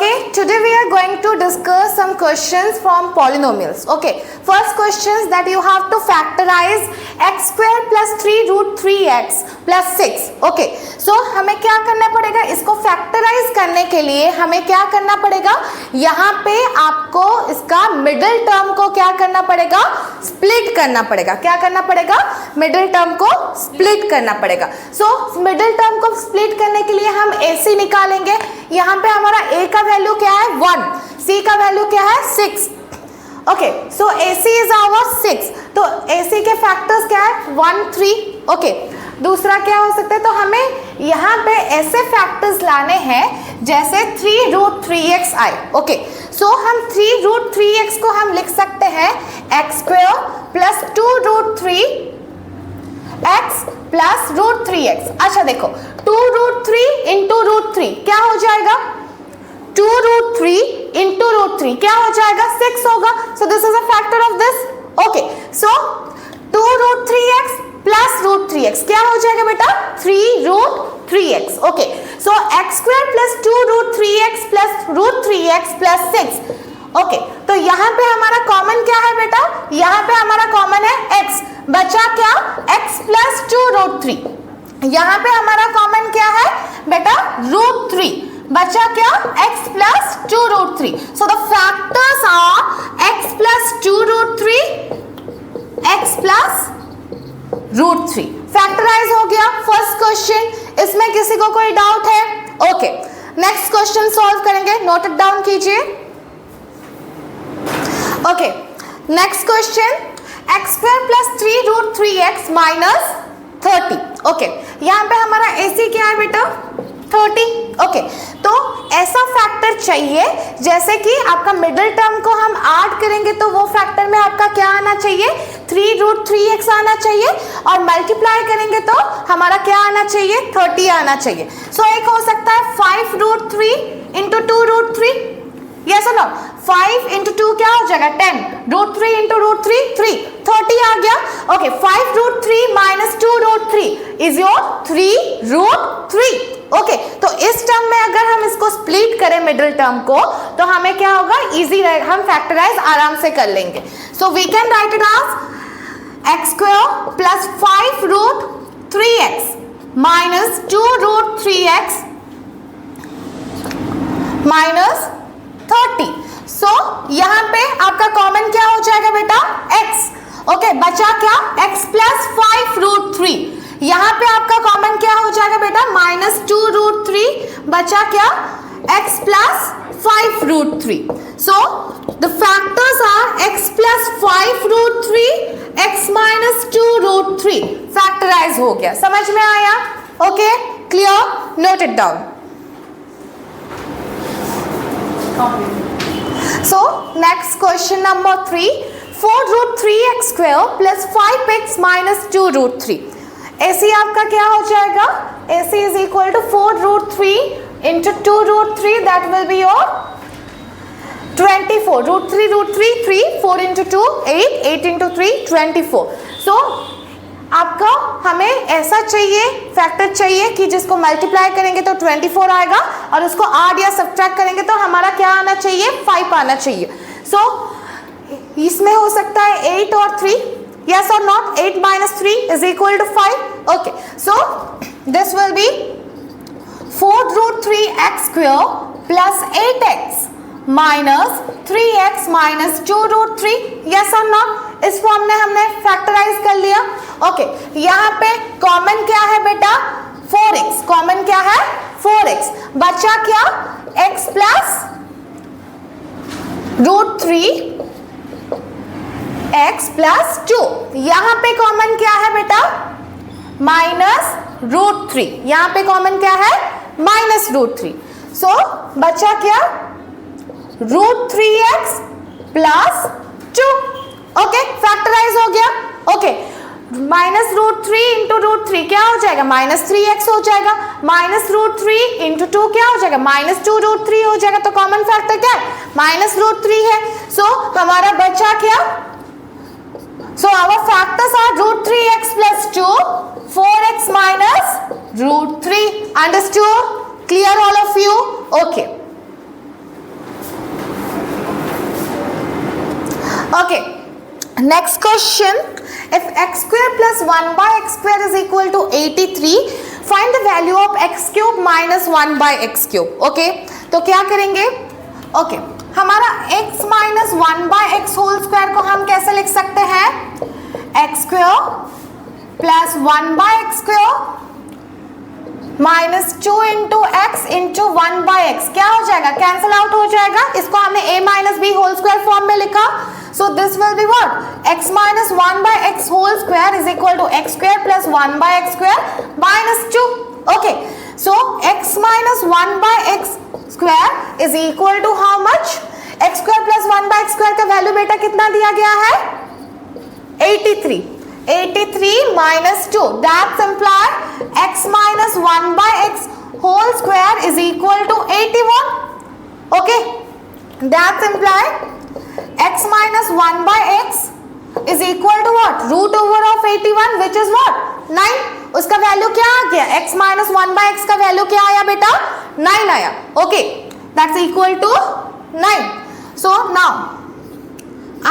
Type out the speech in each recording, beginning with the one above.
Okay, today we are going to discuss some questions from polynomials. Okay, first questions that you have to factorize x square plus 3 root 3x plus 6. Okay, so हमें क्या करना पड़ेगा, इसको factorise करने के लिए हमें क्या करना पड़ेगा, यहाँ पे आपको इसका मिडिल टर्म को क्या करना पड़ेगा, स्प्लिट करना पड़ेगा. क्या करना पड़ेगा, मिडिल टर्म को स्प्लिट करना पड़ेगा. सो मिडिल टर्म को स्प्लिट करने के लिए हम AC निकालेंगे. यहाँ पे हमारा A का वैल्यू क्या है 1, C का वैल्यू क्या है 6. Okay, so AC is our 6. तो AC के फैक्टर्स क्या है 1 3. ओके, दूसरा क्या हो सकता है, तो हमें यहाँ पे ऐसे फैक्टर्स लाने हैं जैसे 3 रूट 3x आए. ओके, सो हम 3 रूट 3x को हम लिख सकते हैं x square plus 2 root 3x plus root 3x. अच्छा देखो, 2 रूट 3 इंटू रूट 3 क्या हो जाएगा, 2 रूट 3 इंटू रूट 3 क्या हो जाएगा 6 होगा. So this is a factor of this. Okay, so 2 root 3x plus root 3x क्या हो जाएगा बेटा 3 root 3x. Okay, so x square plus 2 root 3x plus root 3x plus 6. Okay, तो यहाँ पे हमारा कॉमन क्या है बेटा, यहाँ पे हमारा कॉमन है x, बचा क्या x प्लस 2 रूट 3. यहाँ पे हमारा कॉमन क्या है बेटा रूट 3, बचा क्या x plus 2 root 3. So the factors are x plus 2 root 3, x plus root 3. Factorise हो गया फर्स्ट क्वेश्चन. इसमें किसी को कोई डाउट है? ओके, नेक्स्ट क्वेश्चन सॉल्व करेंगे, नोट इट डाउन कीजिए. Okay, next question, x square plus 3 root 3x minus 30. Okay, यहाँ पे हमारा AC क्या है बेटा 30. ओके, तो ऐसा फैक्टर चाहिए जैसे कि आपका मिडिल टर्म को हम ऐड करेंगे तो वो फैक्टर में आपका क्या आना चाहिए 3 रूट 3x आना चाहिए, और मल्टीप्लाई करेंगे तो हमारा क्या आना चाहिए 30 आना चाहिए. सो एक हो सकता है 5 रूट 3 इंटू 2 रूट 3. यस और नो, 5 इंटू 2 क्या हो जाएगा 10, रूट 3 इंटू रूट 3 3, 30 आ गया. Okay, 5 root 3 minus 2 root 3 is your 3 root 3. Okay, तो इस टर्म में अगर हम इसको स्प्लिट करें मिडिल टर्म को तो हमें क्या होगा, इजी रहेगा, हम फैक्टराइज आराम से कर लेंगे. So we can write it as x square plus 5 root 3x minus 2 root 3x minus 30. So यहाँ पे आपका कॉमन क्या हो जाएगा बेटा x. ओके, बचा क्या x प्लस 5 रूट 3. यहाँ पे आपका कॉमन क्या हो जाएगा बेटा माइनस 2 रूट 3, बचा क्या x plus 5 root 3. So the factors are x plus 5 root 3, x minus 2 root 3. Factorise हो गया, समझ में आया? Okay, clear, note it down. So next question number 3, 4 root 3x square plus 5x minus 2 root 3. AC आपका क्या हो जाएगा, AC is equal to 4 root 3 into 2 root 3, that will be your 24. root 3 3, 4 into 2 8, 8 into 3 24. So आपका हमें ऐसा चाहिए factor चाहिए कि जिसको मल्टीप्लाई करेंगे तो 24 आएगा, और उसको ऐड या सब्ट्रैक्ट करेंगे तो हमारा क्या आना चाहिए 5 आना चाहिए. सो इसमें हो सकता है 8 और 3, yes or not, 8 minus 3 is equal to 5. okay, so this will be 4 root 3x square plus 8x minus 3x minus 2 root 3. yes or not, इस फॉर्म में हमने फैक्टराइज कर लिया. ओके, यहाँ पे कॉमन क्या है बेटा 4x, कॉमन क्या है 4x, बचा क्या x plus root 3 x plus 2. यहाँ पे कॉमन क्या है बेटा माइनस रूट 3, यहाँ पे कॉमन क्या है माइनस रूट 3. सो बचा क्या root 3x plus 2. Okay, factorise हो गया. Okay, minus root 3 into root 3 क्या हो जाएगा माइनस 3x हो जाएगा, माइनस रूट 3 इंटू 2 क्या हो जाएगा माइनस 2 रूट 3 हो जाएगा. तो कॉमन फैक्टर क्या है माइनस रूट 3 है. सो हमारा बचा क्या, so our factors are root 3x plus 2, 4x minus root 3. Understood? Clear all of you? Okay, Next question, if x square plus 1 by x square is equal to 83, find the value of x cube minus 1 by x cube. Okay, तो क्या करेंगे? Okay, हमारा x minus 1 by x whole square को हम कैसे लिख सकते हैं? x square plus 1 by x square minus 2 into x into 1 by x क्या हो जाएगा? कैंसल आउट हो जाएगा. इसको हमने a minus b whole square form में लिखा. So this will be what? X minus 1 by x whole square is equal to x square plus 1 by x square minus 2. Okay. So x minus 1 by x square is equal to how much? X square plus 1 by x square का value बेटा कितना दिया गया है? 83. 83 minus 2. That implies x minus 1 by x whole square is equal to 81. Okay. That implies x minus 1 by x is equal to what? Root over of 81 which is what? 9. उसका value क्या आ गया? x minus 1 by x का value क्या आया बेटा? 9 आया. Okay, that's equal to 9. So now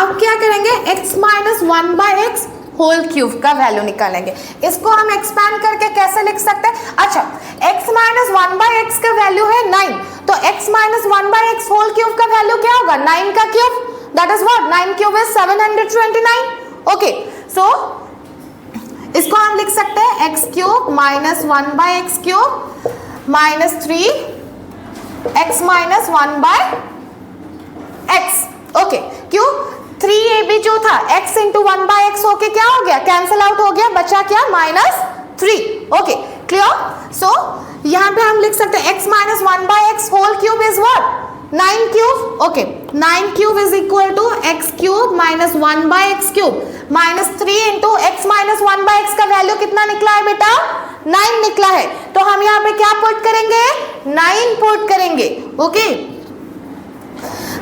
अब क्या करेंगे? x minus 1 by x whole cube का वैल्यू निकालेंगे. इसको हम एक्सपैंड करके कैसे लिख सकते हैं? अच्छा, x माइनस 1 बाई एक्स का वैल्यू है 9, तो x minus 1 by x whole cube का वैल्यू क्या होगा? 9 का cube, that is what? 9 cube is 729. Okay, so इसको हम लिख सकते हैं x cube minus 1 by x cube minus 3x minus 1 by x. Okay, क्यों? 3ab जो था x इंटू 1 बाई एक्स होके क्या हो गया? कैंसल आउट हो गया, बचा क्या? -3. Okay, clear? सो यहाँ पे हम लिख सकते हैं x minus 1 by x whole cube is what? 9 cube. Okay, 9 cube is equal to x cube minus 1 by x cube minus 3 into x minus 1 by x का वैल्यू कितना निकला है बेटा? 9 निकला है. तो हम यहाँ पे क्या पुट करेंगे? 9 पुट करेंगे. Okay,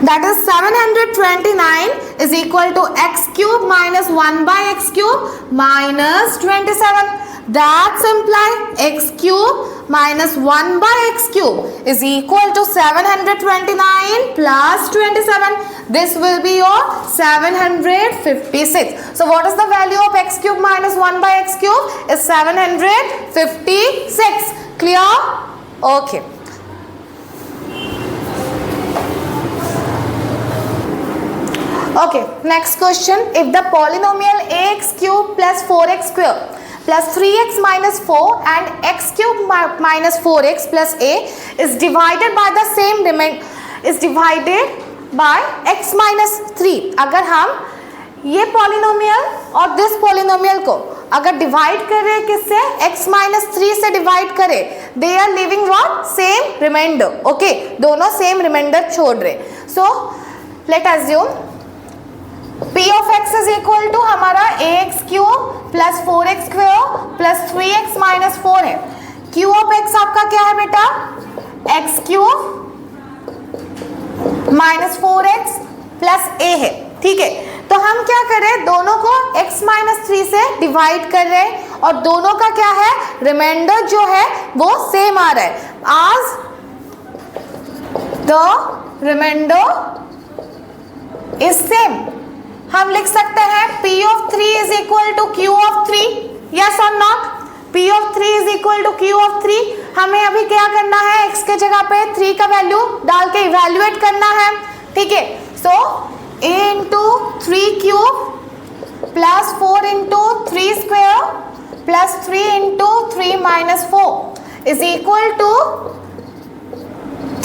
that is 729 is equal to x cube minus 1 by x cube minus 27. That implies x cube minus 1 by x cube is equal to 729 plus 27. This will be your 756. So what is the value of x cube minus 1 by x cube? Is 756. Clear? Okay. Okay, next question. If the polynomial ax cube plus 4x square plus 3x minus 4 and x cube minus 4x plus a is divided by the same is divided by x minus 3. अगर हम ये polynomial और this polynomial को अगर divide कर रहे हैं किससे? x minus 3 से divide करें, they are leaving what? Same remainder. Okay, दोनों same remainder छोड़ रहे. So let assume p of x is equal to हमारा ax cube plus 4x square plus 3x minus 4 है. q of x आपका क्या है बेटा? x cube minus 4x plus a है. ठीक है, तो हम क्या कर रहे हैं? दोनों को x माइनस 3 से डिवाइड कर रहे हैं और दोनों का क्या है? रिमाइंडर जो है वो सेम आ रहा है. आज द रिमाइंडर इज सेम. हम लिख सकते हैं p of 3 is equal to q of 3. yes or not? p of 3 is equal to q of 3. हमें अभी क्या करना है? x के जगह पे 3 का वैल्यू डाल के इवेल्युएट करना है. ठीक है, so a into 3 cube plus 4 into 3 square plus 3 into 3 minus 4 is equal to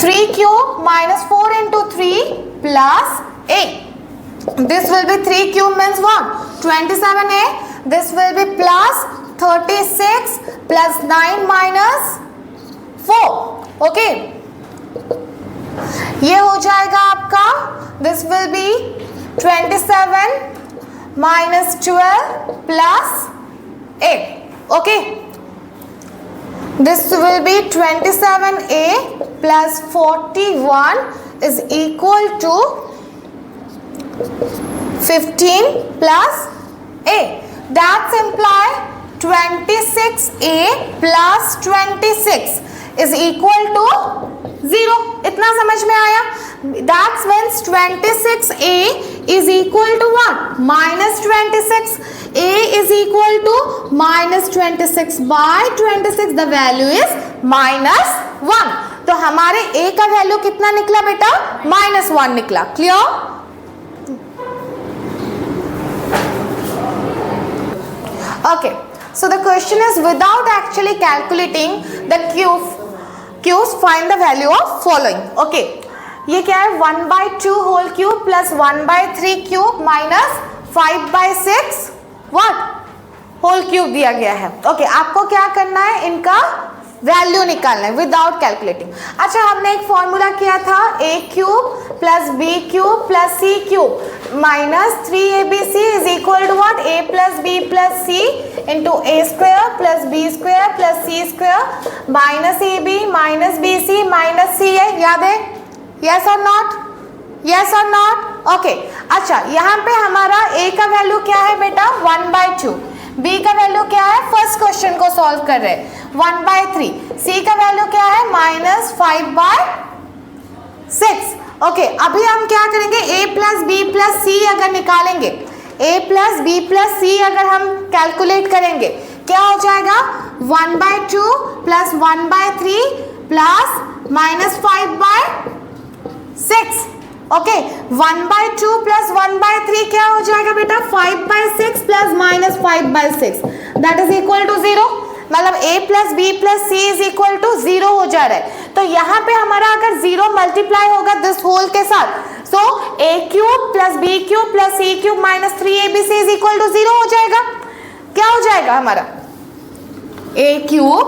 3 cube minus 4 into 3 plus a. This will be 3 cube means what? 27a. This will be plus 36 plus 9 minus 4. Okay. ये हो जाएगा आपका. This will be 27 minus 12 plus 8. Okay. This will be 27a plus 41 is equal to 15 plus a. That implies 26a plus 26 is equal to 0. इतना समझ में आया? That means 26a is equal to what? minus 26. A is equal to minus 26 by 26. The value is minus 1. तो हमारे A का value कितना निकला बेटा? minus 1 निकला. Clear? Okay. So the question is, without actually calculating the cubes, find the value of following. Okay. ये क्या है? 1/2 whole cube plus 1/3 cube minus 5/6 what whole cube दिया गया है. ओके, आपको क्या करना है? इनका वैल्यू निकालना है विदाउट कैलकुलेटिंग. अच्छा, हमने एक फॉर्मूला किया था a cube plus b cube plus c cube minus 3abc is equal to what? a plus b plus c into a square plus b square plus c square minus ab minus bc minus c है. याद है? Yes और not? Yes और not? Okay. अच्छा, यहाँ पे हमारा a का वैल्यू क्या है बेटा? 1/2. b का वैल्यू क्या है? फर्स्ट क्वेश्चन को सॉल्व कर रहे हैं 1/3. c का वैल्यू क्या है? माइनस 5/6. ओके, अभी हम क्या करेंगे? a plus b plus c अगर निकालेंगे, a plus b plus c अगर हम कैलकुलेट करेंगे, क्या हो जाएगा? 1/2 प्लस 1/3 प्लस माइनस 5/6. ओके, 1/2 प्लस 1/3 क्या हो जाएगा बेटा? 5/6 plus minus 5/6 that is equal to 0. मतलब a plus b plus c is equal to 0 हो जा रहा है. तो यहाँ पे हमारा अगर 0 मल्टीप्लाई होगा दिस होल के साथ, so a cube plus b cube plus c cube minus 3abc is equal to 0 हो जाएगा. क्या हो जाएगा हमारा? a cube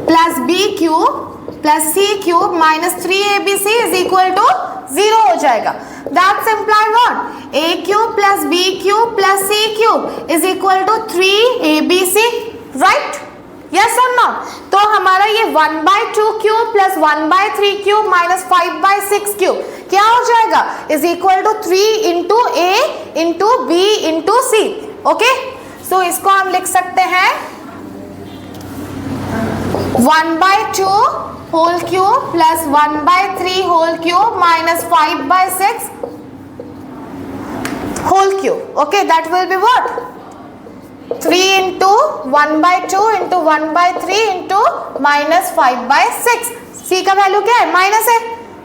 plus b cube plus c cube minus 3abc is equal to 0 हो जाएगा. That's imply what? a cube plus b cube plus c cube is equal to 3abc. Right? Yes और not? तो हमारा ये 1/2 cube plus 1/3 cube minus 5/6 cube क्या हो जाएगा? Is equal to 3 into a into b into c. Okay, so इसको हम लिख सकते हैं 1/2 whole cube plus 1/3 whole cube minus 5/6 whole cube. Okay, that will be what? 3 into 1/2 into 1/3 into minus 5/6. c का value क्या है? माइनस है.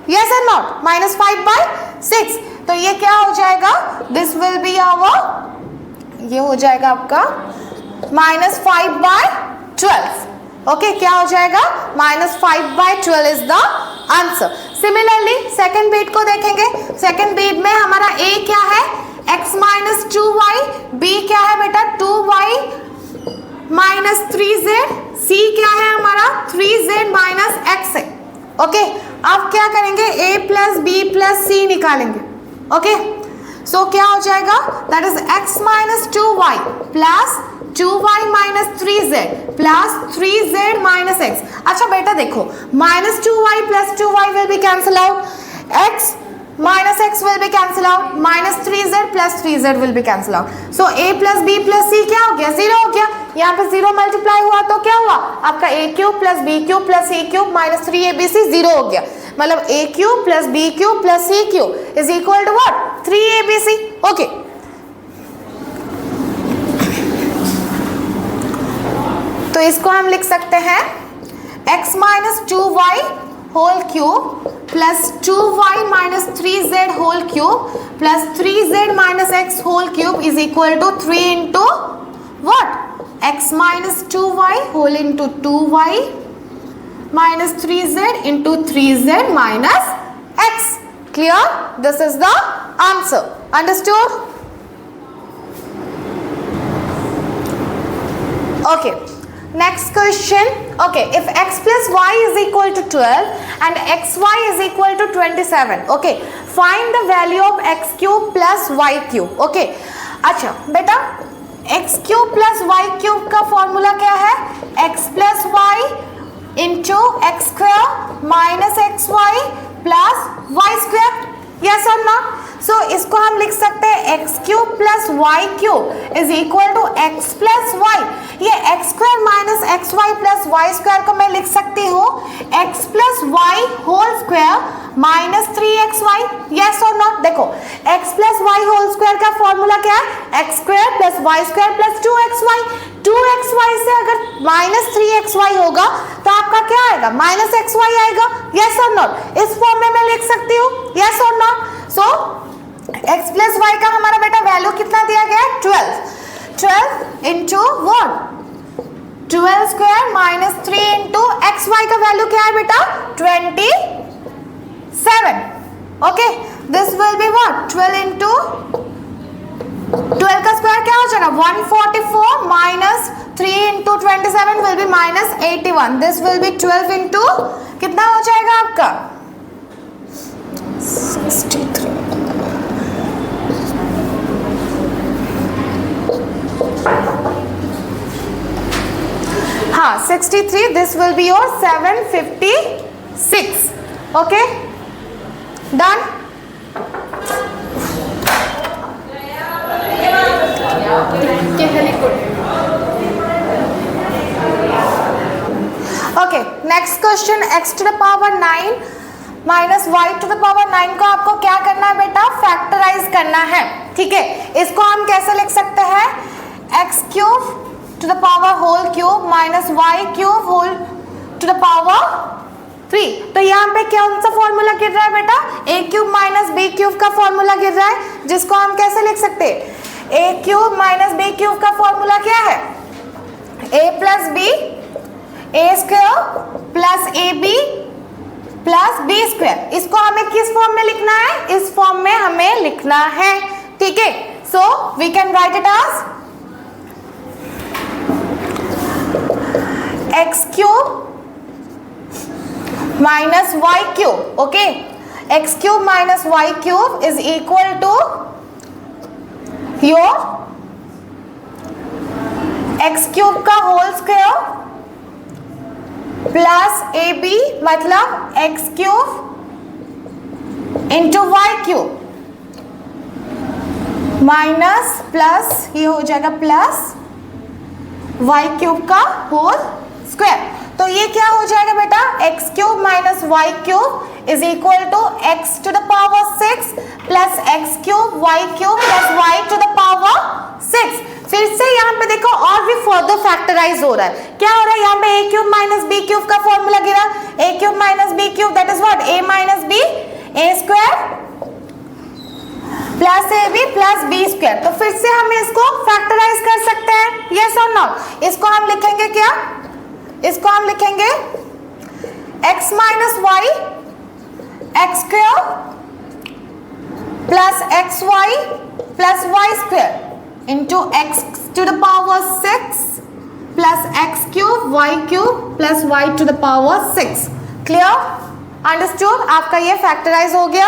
Yes और नॉट? माइनस 5/6. तो ये क्या हो जाएगा? दिस विल बी आवर, ये हो जाएगा आपका माइनस 5/12. ओके, क्या हो जाएगा? Minus 5/12 is the answer. Similarly second bit को देखेंगे. सेकेंड बीट में हमारा a क्या है? x minus 2y. b क्या है बेटा? 2y minus 3z. c क्या है हमारा? 3z माइनस x है. ओके, अब क्या करेंगे? a plus b plus c निकालेंगे. ओके, सो क्या हो जाएगा? That is x minus 2y plus 2y minus 3z plus 3z minus x. अच्छा बेटा देखो, minus 2y plus 2y will be cancel out, x minus x will be cancel out, minus 3z plus 3z will be cancel out. So a plus b plus c क्या हो गया? 0 हो गया. यहाँ पे 0 मल्टीप्लाई हुआ तो क्या हुआ? आपका a cube plus b cube plus c cube minus 3abc 0 हो गया. मतलब a cube plus b cube plus c cube is equal to what? 3abc. Okay, तो इसको हम लिख सकते हैं x minus 2y whole cube plus 2y minus 3z whole cube plus 3z minus x whole cube is equal to 3 into what? x minus 2y whole into 2y minus 3z into 3z minus x. Clear? This is the answer. Understood? Okay, next question. Okay, if x plus y is equal to 12 and xy is equal to 27, okay, find the value of x cube plus y cube. Okay, अच्छा बेटा, x cube plus y cube का formula क्या है? x plus y into x square minus xy plus y square. Yes or no? So इसको हम लिख सकते हैं x cube plus y cube is equal to x plus y. ये x square minus x y plus y square को मैं लिख सकती हूँ x plus y whole square -3xy, yes और नॉट? देखो x plus y whole square का formula क्या है? X square plus y square plus 2xy। 2xy से अगर -3xy होगा तो आपका क्या आएगा? -xy आएगा, यस और नॉट? इस फॉर्म में मैं लिख सकती हूँ, यस और not? So x plus y का हमारा बेटा वैल्यू कितना दिया गया है? 12 into what? 12 square minus 3 into xy का वैल्यू क्या है बेटा? 27। Okay, this will be what? 12 into 12 का स्क्वायर क्या हो जाएगा? 144 minus 3 into 27 will be minus 81। This will be 12 into कितना हो जाएगा आपका? 63। हाँ 63, this will be your 756। Okay, done? Okay, next question, x to the power 9 minus y to the power 9 को आपको क्या करना है बेटा? फैक्टराइज करना है, ठीक है? इसको हम कैसे लिख सकते हैं? X cube to the power whole cube minus y cube whole to the power 3। तो यहाँ पे कौन सा फॉर्मूला गिर रहा है बेटा? A cube minus b cube का फॉर्मूला गिर रहा है, जिसको हम कैसे लिख सकते हैं? A cube minus b cube का फॉर्मूला क्या है? A plus b, a square plus a b plus b square. इसको हमें किस फॉर्म में लिखना है? इस फॉर्म में हमें लिखना है, ठीक है? So we can write it as x cube minus y cube. Okay, x cube minus y cube is equal to your x cube का whole square plus a b, मतलब x cube into y cube minus plus ये हो जाएगा plus y cube का whole square. तो ये क्या हो जाएगा बेटा? X cube minus y cube is equal to x to the power 6 plus x cube y cube plus y to the power 6। फिर से यहाँ पे देखो और भी फर्दर फैक्टराइज हो रहा है। क्या हो रहा है यहाँ पे? A cube minus b cube का फॉर्मूला गिरा, a cube minus b cube that is what? A minus b, a square plus a b plus b square. तो फिर से हम इसको फैक्टराइज कर सकते हैं, यस और नॉट? इसको हम लिखेंगे क्या? इसको हम लिखेंगे x minus y x square plus x y plus y square into x to the power 6 plus x cube y cube plus y to the power 6। Clear? Understood? आपका ये फैक्टराइज हो गया।